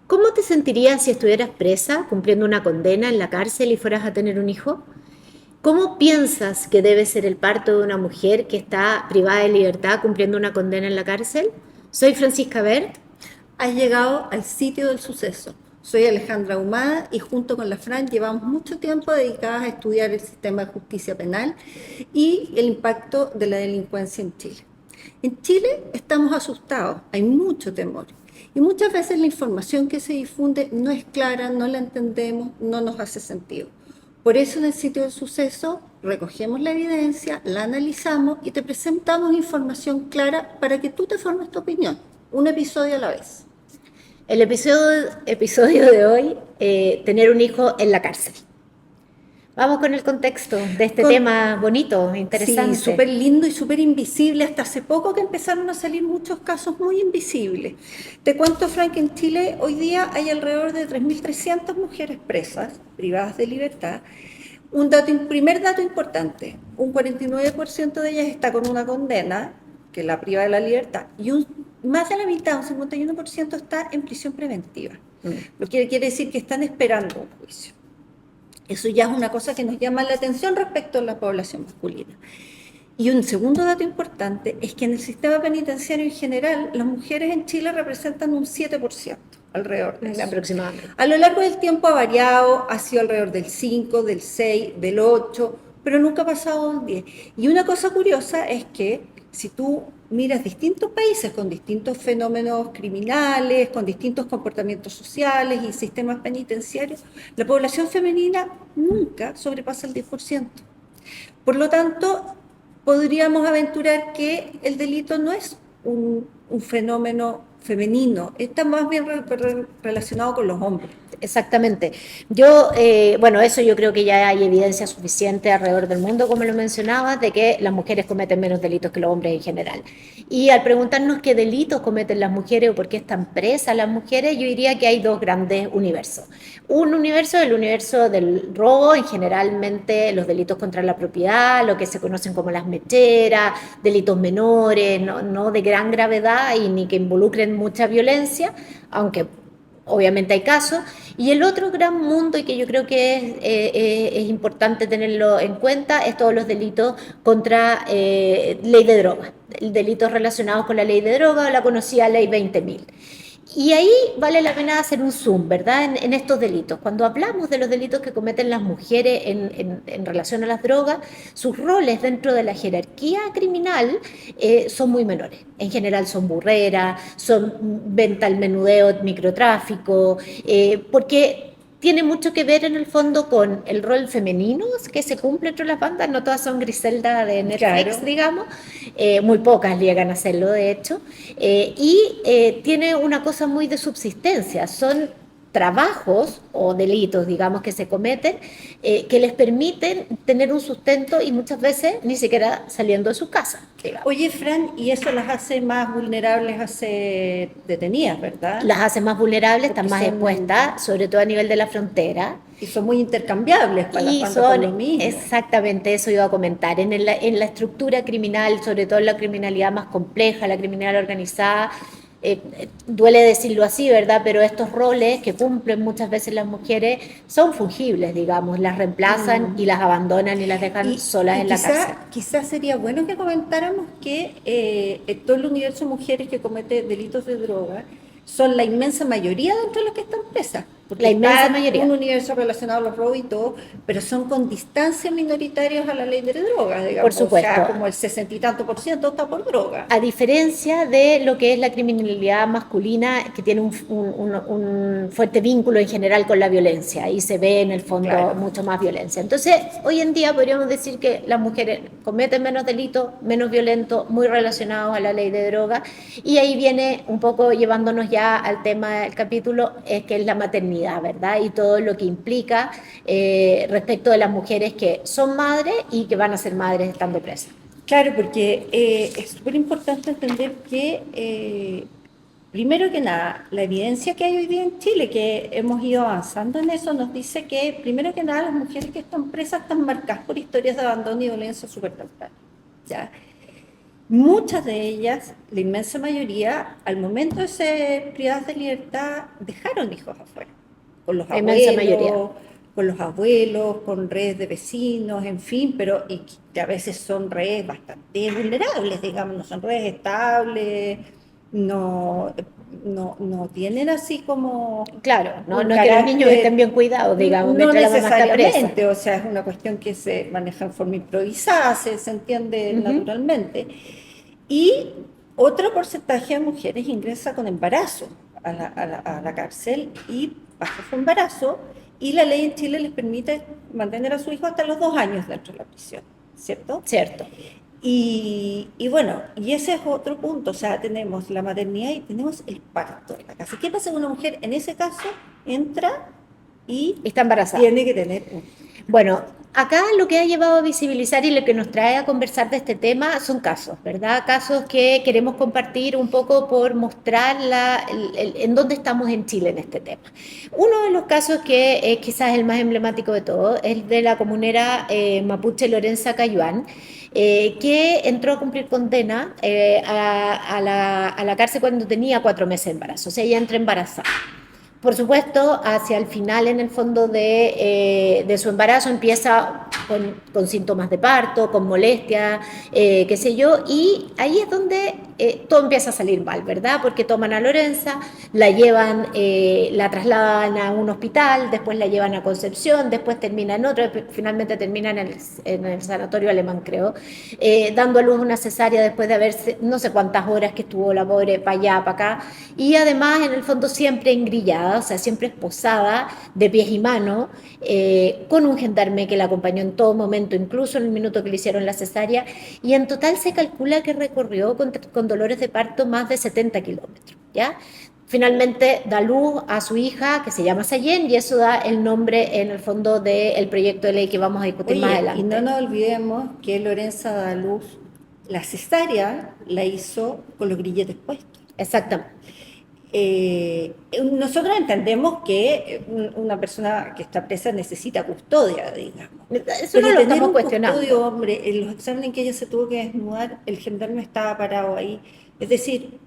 ¿Cómo te sentirías si estuvieras presa, cumpliendo una condena en la cárcel y fueras a tener un hijo? ¿Cómo piensas que debe ser el parto de una mujer que está privada de libertad cumpliendo una condena en la cárcel? Soy Francisca Bert. Has llegado al sitio del suceso. Soy Alejandra Humada y junto con la Fran llevamos mucho tiempo dedicadas a estudiar el sistema de justicia penal y el impacto de la delincuencia en Chile. En Chile estamos asustados, hay mucho temor y muchas veces la información que se difunde no es clara, no la entendemos, no nos hace sentido. Por eso en el sitio del suceso recogemos la evidencia, la analizamos y te presentamos información clara para que tú te formes tu opinión, un episodio a la vez. El episodio de hoy, tener un hijo en la cárcel. Vamos con el contexto de este Con, tema bonito, sí, interesante. súper lindo y súper invisible. Hasta hace poco que empezaron a salir muchos casos muy invisibles. Te cuento, Frank, que en Chile hoy día hay alrededor de 3.300 mujeres presas, privadas de libertad. Primer dato importante, un 49% de ellas está con una condena, que la priva de la libertad, y más de la mitad, un 51%, está en prisión preventiva. Lo que quiere decir que están esperando un juicio. Eso ya es una cosa que nos llama la atención respecto a la población masculina. Y un segundo dato importante es que en el sistema penitenciario en general, las mujeres en Chile representan un 7%, alrededor de eso. Aproximadamente. A lo largo del tiempo ha variado, ha sido alrededor del 5, del 6, del 8, pero nunca ha pasado del 10. Y una cosa curiosa es que si tú miras distintos países con distintos fenómenos criminales, con distintos comportamientos sociales y sistemas penitenciarios, la población femenina nunca sobrepasa el 10%. Por lo tanto, podríamos aventurar que el delito no es un fenómeno femenino, está más bien relacionado con los hombres. Exactamente. Bueno, eso yo creo que ya hay evidencia suficiente alrededor del mundo, como lo mencionaba, de que las mujeres cometen menos delitos que los hombres en general. Y al preguntarnos qué delitos cometen las mujeres o por qué están presas las mujeres, yo diría que hay dos grandes universos. Un universo, el universo del robo, en generalmente los delitos contra la propiedad, lo que se conocen como las mecheras, delitos menores, no de gran gravedad y ni que involucren mucha violencia, aunque obviamente hay casos, y el otro gran mundo y que yo creo que es importante tenerlo en cuenta es todos los delitos contra ley de drogas, delitos relacionados con la ley de drogas o la conocida ley 20.000. Y ahí vale la pena hacer un zoom, ¿verdad? En estos delitos. Cuando hablamos de los delitos que cometen las mujeres en relación a las drogas, sus roles dentro de la jerarquía criminal son muy menores. En general son burreras, son venta al menudeo, microtráfico, porque tiene mucho que ver en el fondo con el rol femenino que se cumple entre las bandas, no todas son Griselda de Netflix, Claro. digamos, muy pocas llegan a hacerlo de hecho, tiene una cosa muy de subsistencia, son trabajos o delitos, digamos, que se cometen, que les permiten tener un sustento y muchas veces ni siquiera saliendo de su casa, digamos. Oye, Fran, y eso las hace más vulnerables a ser detenidas, ¿verdad? Las hace más vulnerables, están Porque más expuestas, sobre todo a nivel de la frontera. son muy intercambiables para las Y bandas por son lo mismo. exactamente eso iba a comentar. En la estructura criminal, sobre todo en la criminalidad más compleja, la criminalidad organizada, duele decirlo así, ¿verdad? Pero estos roles que cumplen muchas veces las mujeres son fungibles, digamos, las reemplazan y las abandonan y las dejan solas Y en la cárcel. quizá sería bueno que comentáramos que todo el universo de mujeres que comete delitos de droga son la inmensa mayoría dentro de las que están presas, porque La inmensa está un mayoría. universo relacionado a los robos y todo, pero son con distancias minoritarias a la ley de drogas, Por digamos, o sea, supuesto, como el 60 y tanto % está por droga. a diferencia de lo que es la criminalidad masculina, que tiene un fuerte vínculo en general con la violencia y se ve en el fondo Claro. mucho más violencia. Entonces, hoy en día podríamos decir que las mujeres cometen menos delitos, menos violentos, muy relacionados a la ley de droga, y ahí viene un poco llevándonos ya al tema del capítulo, que es la maternidad, ¿verdad? Y todo lo que implica respecto de las mujeres que son madres y que van a ser madres estando presas. Claro, porque es súper importante entender que, primero que nada, la evidencia que hay hoy día en Chile, que hemos ido avanzando en eso, nos dice que, primero que nada, las mujeres que están presas están marcadas por historias de abandono y violencia súper temprana, ¿ya? Muchas de ellas, la inmensa mayoría, al momento de ser privadas de libertad, dejaron hijos afuera, con los La inmensa mayoría. abuelos, con los abuelos, con redes de vecinos, en fin, pero y que a veces son redes bastante vulnerables, digamos, no son redes estables, no, no tienen así como Claro, no, un no es que los niños estén carácter, bien cuidados, digamos, no mientras la mamá está presa. necesariamente, o sea, es una cuestión que se maneja en forma improvisada, se entiende Ujú. naturalmente. Y otro porcentaje de mujeres ingresa con embarazo a la cárcel y bajo su embarazo, y la ley en Chile les permite mantener a su hijo hasta los 2 años dentro de la prisión, ¿cierto? Cierto. Y bueno, y ese es otro punto, o sea, tenemos la maternidad y tenemos el parto en la casa. ¿Qué pasa con una mujer? En ese caso, entra y Está embarazada. tiene que tener un Bueno, acá lo que ha llevado a visibilizar y lo que nos trae a conversar de este tema son casos, ¿verdad? Casos que queremos compartir un poco por mostrar en dónde estamos en Chile en este tema. Uno de los casos que es quizás el más emblemático de todos es de la comunera mapuche Lorenza Cayuán, que entró a cumplir condena a la cárcel cuando tenía 4 meses de embarazo, o sea, ella entra embarazada. Por supuesto, hacia el final, en el fondo de su embarazo, empieza con síntomas de parto, con molestia, qué sé yo, y ahí es donde todo empieza a salir mal, ¿verdad? Porque toman a Lorenza, la llevan, la trasladan a un hospital, después la llevan a Concepción, después termina en otro, finalmente termina en el sanatorio alemán, creo, dando a luz una cesárea después de haber no sé cuántas horas que estuvo la pobre para allá, para acá, y además en el fondo siempre engrillada, o sea, siempre esposada de pies y manos, con un gendarme que la acompañó en todo momento, incluso en el minuto que le hicieron la cesárea, y en total se calcula que recorrió con dolores de parto más de 70 kilómetros, ¿ya? Finalmente da luz a su hija, que se llama Sayen, y eso da el nombre en el fondo del proyecto de ley que vamos a discutir más Oye, y no adelante. nos olvidemos que Lorenza da luz, la cesárea la hizo con los grilletes puestos. Exactamente. Nosotros entendemos que una persona que está presa necesita custodia, digamos. Eso no Pero lo tener estamos un custodio, cuestionando. hombre, en los exámenes en que ella se tuvo que desnudar, el gendarme estaba parado ahí. Es decir,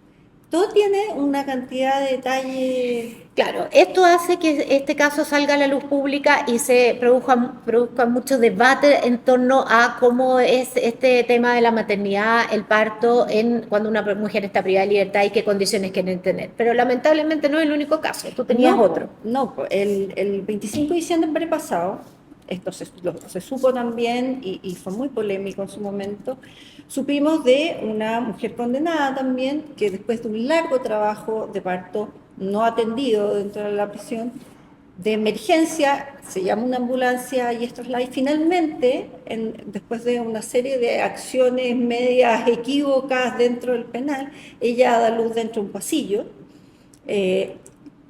todo tiene una cantidad de detalles. Claro, esto hace que este caso salga a la luz pública y se produzca mucho debate en torno a cómo es este tema de la maternidad, el parto, cuando una mujer está privada de libertad y qué condiciones quieren tener. Pero lamentablemente no es el único caso, tú tenías No, otro. no, el 25 de diciembre pasado, esto se supo también y fue muy polémico en su momento, supimos de una mujer condenada también que después de un largo trabajo de parto no atendido dentro de la prisión, de emergencia, se llama una ambulancia y esto es la y finalmente, después de una serie de acciones medias equívocas dentro del penal, ella da luz dentro de un pasillo. eh,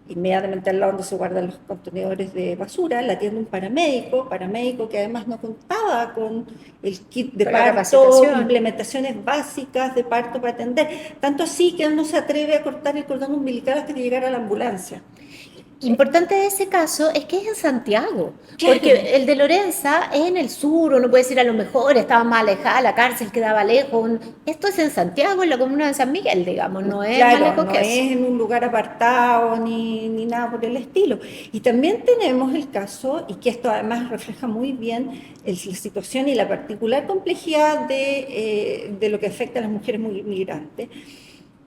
Inmediatamente al lado donde se guardan los contenedores de basura, la atiende un paramédico que además no contaba con el kit de Con la parto, capacitación. implementaciones básicas de parto para atender. Tanto así que él no se atreve a cortar el cordón umbilical hasta que llegara la ambulancia. Importante de ese caso es que es en Santiago, Claro, porque el de Lorenza es en el sur, uno puede decir a lo mejor estaba más alejada, la cárcel quedaba lejos. Esto es en Santiago, en la comuna de San Miguel, digamos, no es más claro, lejos no que eso. es en un lugar apartado ni nada por el estilo. Y también tenemos el caso, y que esto además refleja muy bien la situación y la particular complejidad de lo que afecta a las mujeres migrantes.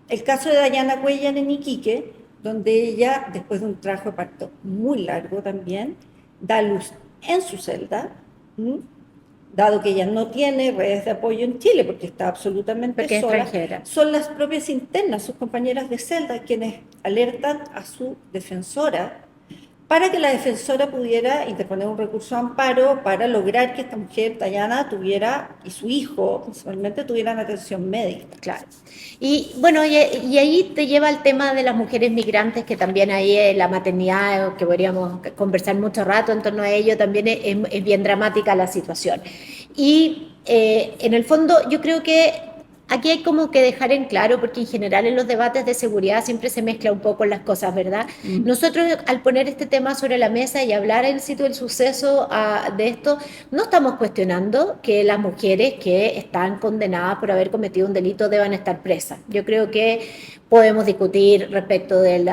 El caso de Dayana Cuellar en Iquique, donde ella, después de un trabajo de parto muy largo también, da luz en su celda, ¿m? Dado que ella no tiene redes de apoyo en Chile porque está absolutamente Porque es sola, extranjera. son las propias internas, sus compañeras de celda, quienes alertan a su defensora para que la defensora pudiera interponer un recurso de amparo para lograr que esta mujer, Dayana, tuviera, y su hijo principalmente, tuvieran atención médica. Claro. Y bueno, y ahí te lleva al tema de las mujeres migrantes, que también ahí la maternidad, que podríamos conversar mucho rato en torno a ello, también es bien dramática la situación. Y en el fondo yo creo que Aquí hay como que dejar en claro, porque en general en los debates de seguridad siempre se mezcla un poco las cosas, ¿verdad? Nosotros al poner este tema sobre la mesa y hablar en sitio del suceso de esto, no estamos cuestionando que las mujeres que están condenadas por haber cometido un delito deban estar presas. Yo creo que podemos discutir respecto de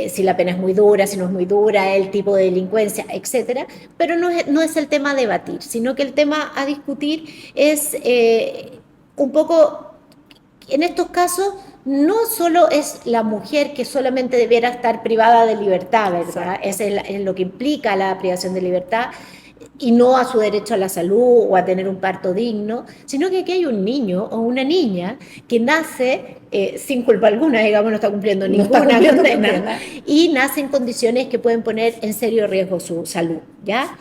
si la pena es muy dura, si no es muy dura, el tipo de delincuencia, etcétera, pero no es el tema a debatir, sino que el tema a discutir es un poco, en estos casos, no solo es la mujer que solamente debiera estar privada de libertad, ¿verdad? Exacto. Es lo que implica la privación de libertad y no a su derecho a la salud o a tener un parto digno, sino que aquí hay un niño o una niña que nace sin culpa alguna, digamos, no está cumpliendo No está ninguna cumpliendo condena condena. y nace en condiciones que pueden poner en serio riesgo su salud, ¿ya?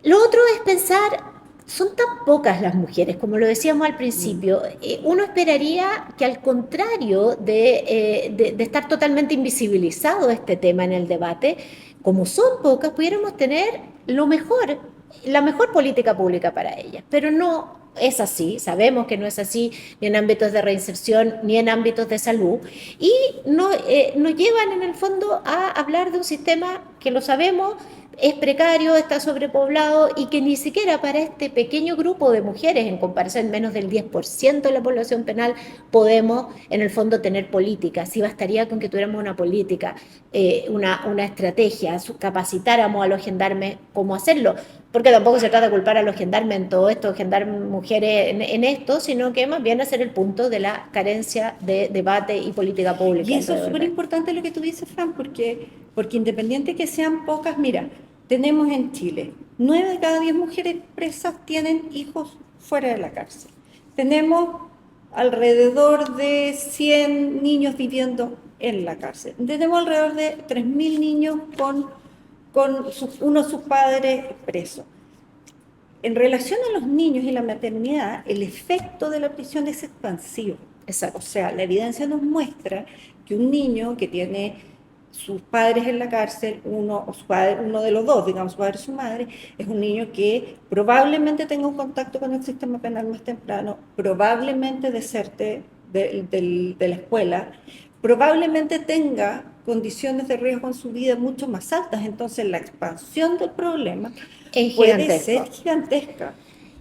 Lo otro es pensar, son tan pocas las mujeres, como lo decíamos al principio, uno esperaría que al contrario de estar totalmente invisibilizado este tema en el debate, como son pocas, pudiéramos tener lo mejor, la mejor política pública para ellas, pero no es así, sabemos que no es así ni en ámbitos de reinserción ni en ámbitos de salud y nos llevan en el fondo a hablar de un sistema que lo sabemos es precario, está sobrepoblado y que ni siquiera para este pequeño grupo de mujeres, en comparación menos del 10% de la población penal, podemos en el fondo tener políticas. Sí bastaría con que tuviéramos una política, una estrategia, capacitáramos a los gendarmes cómo hacerlo, porque tampoco se trata de culpar a los gendarmes en todo esto, gendarmes mujeres en esto, sino que más bien hacer el punto de la carencia de debate y política pública. Y eso es súper importante lo que tú dices, Fran, porque independiente que sean pocas, mira, tenemos en Chile 9 de cada 10 mujeres presas tienen hijos fuera de la cárcel. Tenemos alrededor de 100 niños viviendo en la cárcel. Tenemos alrededor de 3.000 niños con uno de sus padres presos. En relación a los niños y la maternidad, el efecto de la prisión es expansivo. Exacto. O sea, la evidencia nos muestra que un niño que tiene sus padres en la cárcel, uno de los dos, digamos, su padre y su madre, es un niño que probablemente tenga un contacto con el sistema penal más temprano, probablemente deserte de la escuela, probablemente tenga condiciones de riesgo en su vida mucho más altas. Entonces, la expansión del problema Es puede gigantesco. ser gigantesca.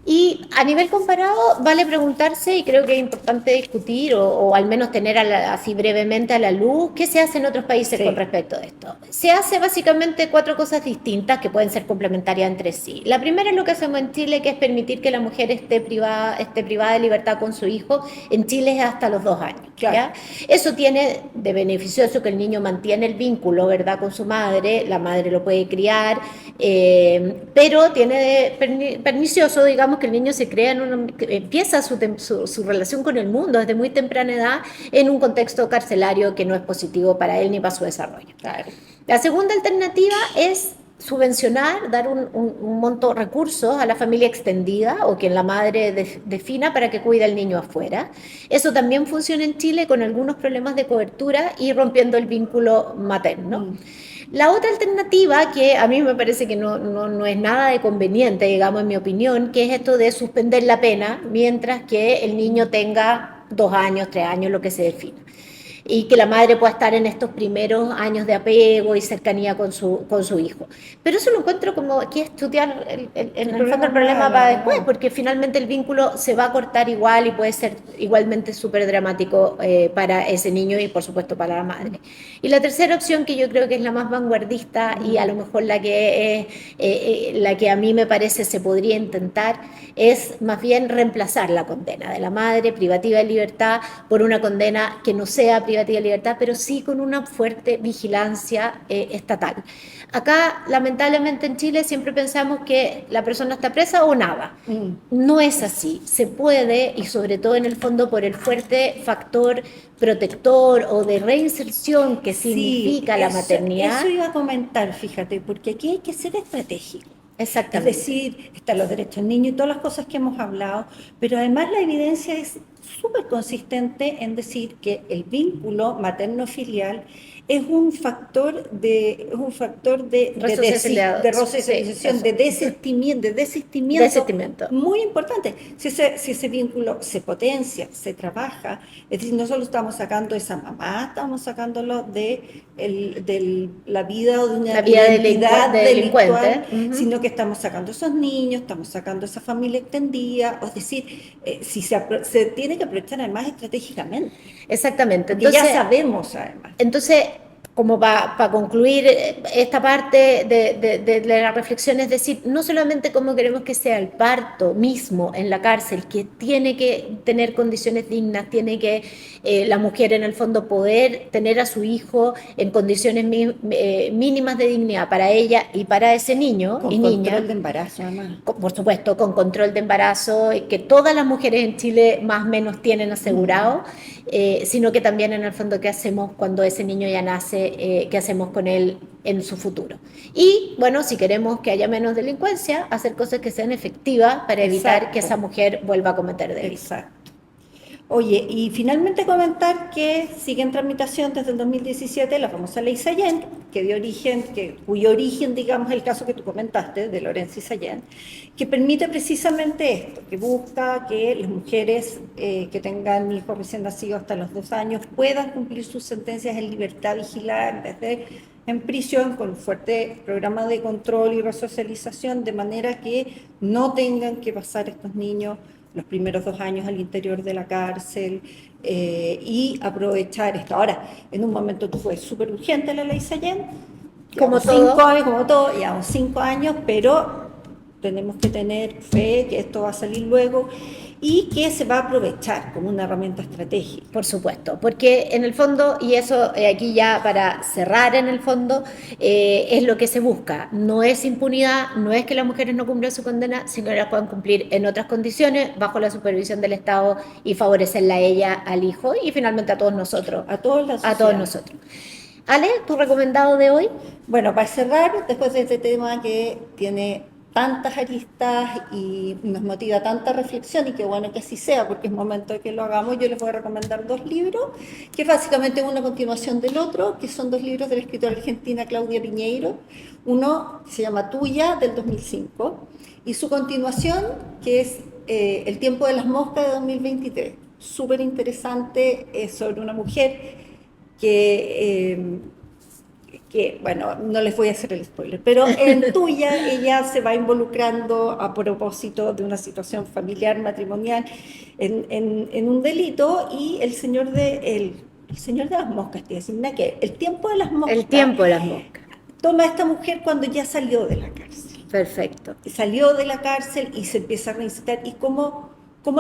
Y a nivel comparado, vale preguntarse, y creo que es importante discutir, o al menos tener así brevemente a la luz, qué se hace en otros países con Sí. respecto a esto. Se hace básicamente 4 cosas distintas que pueden ser complementarias entre sí. La primera es lo que hacemos en Chile, que es permitir que la mujer esté privada de libertad con su hijo. En Chile es hasta los 2 años. Claro. ¿Ya? Eso tiene de beneficioso que el niño mantiene el vínculo, ¿verdad?, con su madre, la madre lo puede criar, pero tiene de pernicioso, digamos, que el niño se crea empieza su relación con el mundo desde muy temprana edad en un contexto carcelario que no es positivo para él ni para su desarrollo. Claro. La segunda alternativa es subvencionar, dar un monto de recursos a la familia extendida o quien la madre defina para que cuide al niño afuera. Eso también funciona en Chile con algunos problemas de cobertura y rompiendo el vínculo materno. La otra alternativa, que a mí me parece que no es nada de conveniente, digamos, en mi opinión, que es esto de suspender la pena mientras que el niño tenga 2 años, 3 años, lo que se defina. Y que la madre pueda estar en estos primeros años de apego y cercanía con su hijo. Pero eso lo encuentro como que estudiar en el fondo el problema para después, porque finalmente el vínculo se va a cortar igual y puede ser igualmente súper dramático para ese niño y por supuesto para la madre. Y la tercera opción, que yo creo que es la más vanguardista y a lo mejor la que a mí me parece se podría intentar, es más bien reemplazar la condena de la madre privativa de libertad por una condena que no sea privativa de libertad, pero sí con una fuerte vigilancia estatal. Acá, lamentablemente en Chile, siempre pensamos que la persona está presa o nada. No es así. Se puede, y sobre todo en el fondo por el fuerte factor protector o de reinserción que significa la maternidad. Eso iba a comentar, fíjate, porque aquí hay que ser estratégico. Exactamente. Es decir, están los derechos del niño y todas las cosas que hemos hablado, pero además la evidencia es súper consistente en decir que el vínculo materno-filial es un factor de resocialización, Eso. de desistimiento Desistimiento. muy importante. Si ese vínculo se potencia, se trabaja, es decir, no solo estamos sacando esa mamá, estamos sacándolo de la vida o de una La vida identidad delincuente. delictual, sino que estamos sacando esos niños, estamos sacando esa familia extendida, es decir, si se tiene que aprovechar además estratégicamente. Exactamente. Porque ya sabemos además. Entonces, como para concluir esta parte de la reflexión, es decir, no solamente cómo queremos que sea el parto mismo en la cárcel, que tiene que tener condiciones dignas, tiene que la mujer en el fondo poder tener a su hijo en condiciones mínimas de dignidad para ella y para ese niño Con y niña. control de embarazo además. Por supuesto, con control de embarazo, que todas las mujeres en Chile más o menos tienen asegurado, sino que también en el fondo qué hacemos cuando ese niño ya nace, qué hacemos con él en su futuro. Y bueno, si queremos que haya menos delincuencia, hacer cosas que sean efectivas para evitar que esa mujer vuelva a cometer delitos. Exacto. Oye, y finalmente comentar que sigue en tramitación desde el 2017 la famosa ley Sallent, cuyo origen, digamos, el caso que tú comentaste, de Lorenzo y Sallent, que permite precisamente esto, que busca que las mujeres que tengan hijos recién nacidos hasta los 2 años puedan cumplir sus sentencias en libertad vigilar desde en prisión con un fuerte programa de control y resocialización, de manera que no tengan que pasar estos niños los primeros 2 años al interior de la cárcel y aprovechar esto. Ahora, en un momento fue súper urgente la ley Sallent, Como 5 años, como todo, llevamos 5 años, pero tenemos que tener fe que esto va a salir luego y que se va a aprovechar como una herramienta estratégica. Por supuesto, porque en el fondo, y eso aquí ya para cerrar en el fondo, es lo que se busca. No es impunidad, no es que las mujeres no cumplan su condena, sino que las puedan cumplir en otras condiciones, bajo la supervisión del Estado y favorecerla a ella, al hijo y finalmente a todos nosotros. A toda la sociedad. A todos nosotros. Ale, ¿tu recomendado de hoy? Bueno, para cerrar, después de este tema que tiene tantas aristas y nos motiva tanta reflexión, y qué bueno que así sea, porque es momento de que lo hagamos, yo les voy a recomendar 2 libros, que es básicamente una continuación del otro, que son 2 libros de la escritora argentina Claudia Piñeiro. Uno se llama Tuya, del 2005, y su continuación, que es El tiempo de las moscas, de 2023. Súper interesante, es sobre una mujer que, bueno, no les voy a hacer el spoiler, pero en Tuya ella se va involucrando a propósito de una situación familiar, matrimonial, en un delito, y el señor de las moscas, te decía, que el tiempo de las moscas. El tiempo de las moscas. Toma a esta mujer cuando ya salió de la cárcel. Perfecto. Salió de la cárcel y se empieza a reincitar, y cómo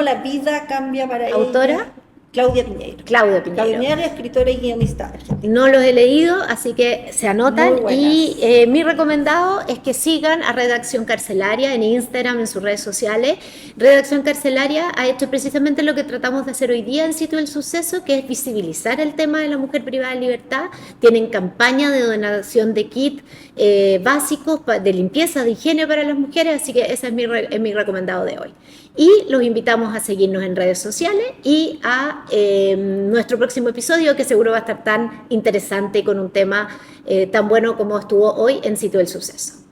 la vida cambia para ella. ¿Autora? Claudia Piñeiro. Claudia Piñeiro. Claudia Piñeiro, escritora y guionista. No los he leído, así que se anotan. Y mi recomendado es que sigan a Redacción Carcelaria en Instagram, en sus redes sociales. Redacción Carcelaria ha hecho precisamente lo que tratamos de hacer hoy día en Sitio del Suceso, que es visibilizar el tema de la mujer privada de libertad. Tienen campaña de donación de kits básicos de limpieza, de higiene para las mujeres, así que ese es mi recomendado de hoy. Y los invitamos a seguirnos en redes sociales y a nuestro próximo episodio, que seguro va a estar tan interesante con un tema tan bueno como estuvo hoy en Sitio del Suceso.